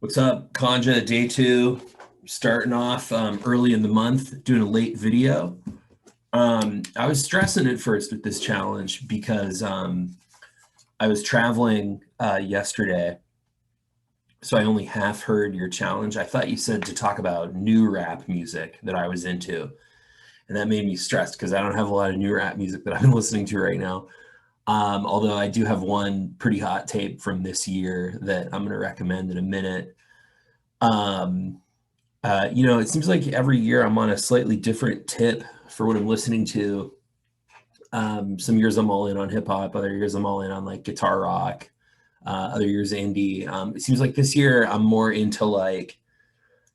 What's up, Conja? Day two, starting off early in the month, doing a late video. I was stressing at first with this challenge because I was traveling yesterday, so I only half heard your challenge. I thought you said to talk about new rap music that I was into, and that made me stressed because I don't have a lot of new rap music that I'm listening to right now. Although I do have one pretty hot tape from this year that I'm going to recommend in a minute. Um, it seems like every year I'm on a slightly different tip for what I'm listening to. Some years I'm all in on hip hop, other years I'm all in on like guitar rock, other years indie. It seems like this year I'm more into like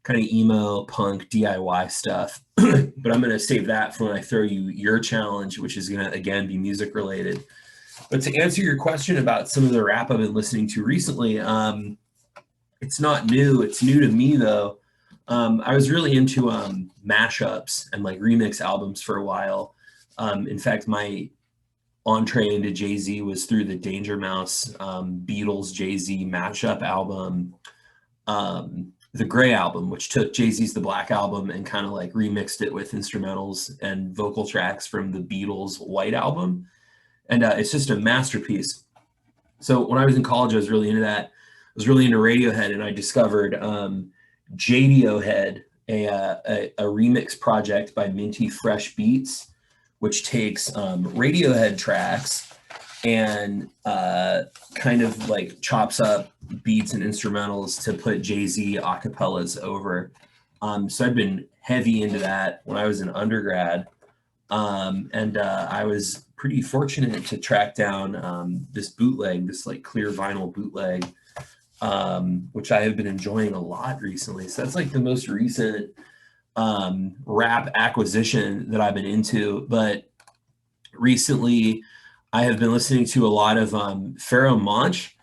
kind of emo, punk, DIY stuff. But I'm gonna save that for when I throw you your challenge, which is gonna again be music related. But to answer your question about some of the rap I've been listening to recently, it's not new. It's new to me though. I was really into mashups and like remix albums for a while. In fact, my entree into Jay Z was through the Danger Mouse Beatles Jay Z mashup album, the Gray album, which took Jay Z's The Black album and kind of like remixed it with instrumentals and vocal tracks from the Beatles White album. And it's just a masterpiece. So when I was in college, I was really into that. I was really into Radiohead, and I discovered Jadiohead, a remix project by Minty Fresh Beats, which takes Radiohead tracks and kind of like chops up beats and instrumentals to put Jay-Z acapellas over. So I've been heavy into that when I was in undergrad. And I was pretty fortunate to track down this bootleg, this like clear vinyl bootleg, which I have been enjoying a lot recently. So that's like the most recent rap acquisition that I've been into. But recently, I have been listening to a lot of Pharoah Monch,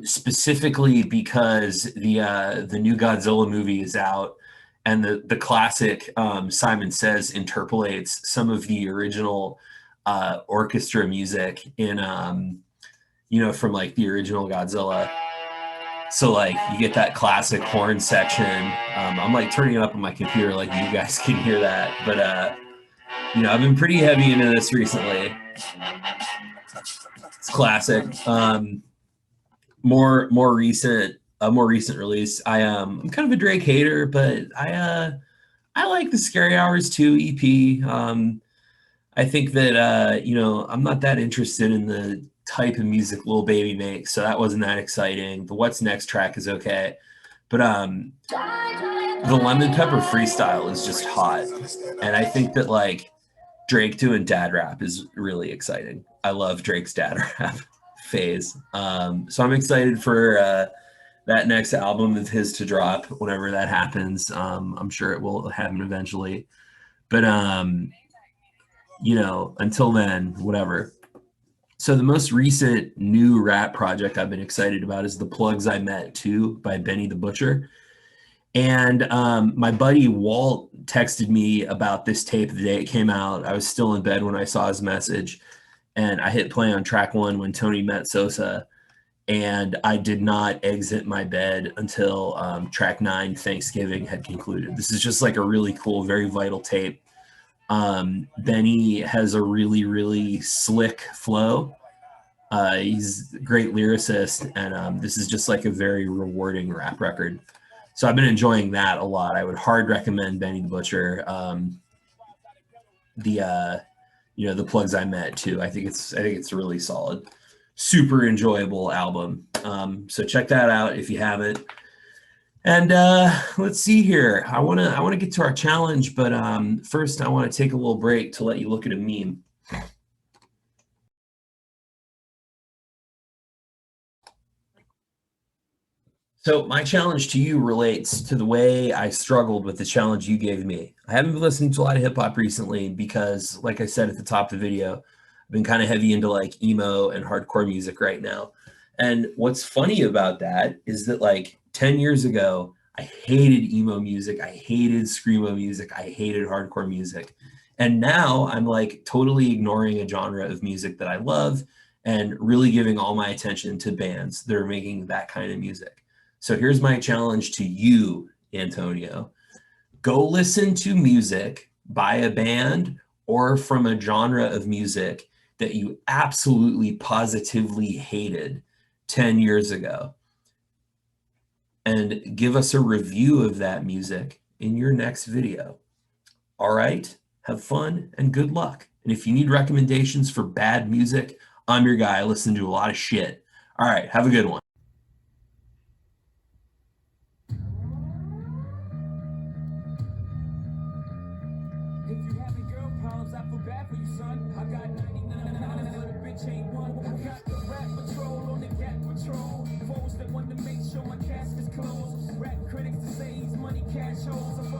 specifically because the new Godzilla movie is out, and the classic Simon Says interpolates some of the original orchestra music in from like the original Godzilla. So like you get that classic horn section. I'm like turning it up on my computer, like you guys can hear that. But I've been pretty heavy into this recently. It's classic. More recent, a more recent release. I'm kind of a Drake hater, but I like the Scary Hours 2 EP. I think that I'm not that interested in the type of music Lil Baby makes, so that wasn't that exciting. The What's Next track is okay, but the Lemon Pepper freestyle is just hot, and I think that like Drake doing dad rap is really exciting. I love Drake's dad rap phase, so I'm excited for that next album of his to drop whenever that happens. I'm sure it will happen eventually, but until then, whatever. So the most recent new rap project I've been excited about is The Plugs I Met 2 by Benny the Butcher. And my buddy Walt texted me about this tape the day it came out. I was still in bed when I saw his message, and I hit play on track 1 when Tony met Sosa, and I did not exit my bed until track 9, Thanksgiving, had concluded. This is just like a really cool, very vital tape. Benny has a really, really slick flow. He's a great lyricist, and this is just like a very rewarding rap record. So I've been enjoying that a lot. I would hard recommend Benny the Butcher. The Plugs I Met too. I think it's really solid, super enjoyable album. So check that out if you haven't. And let's see here. I wanna get to our challenge, but first I want to take a little break to let you look at a meme. So my challenge to you relates to the way I struggled with the challenge you gave me. I haven't been listening to a lot of hip hop recently because, like I said at the top of the video, I've been kind of heavy into like emo and hardcore music right now. And what's funny about that is that like 10 years ago, I hated emo music, I hated screamo music, I hated hardcore music. And now I'm like totally ignoring a genre of music that I love and really giving all my attention to bands that are making that kind of music. So here's my challenge to you, Antonio. Go listen to music by a band or from a genre of music that you absolutely positively hated 10 years ago, and give us a review of that music in your next video. All right, have fun and good luck. And if you need recommendations for bad music, I'm your guy. I listen to a lot of shit. All right, have a good one. If you having girl problems, I feel bad for you, son. I got 99, little bitch ain't one. I got the rap patrol on the cat patrol. Foes that want to make sure my cask is closed. Rap critics to say he's money cash holes.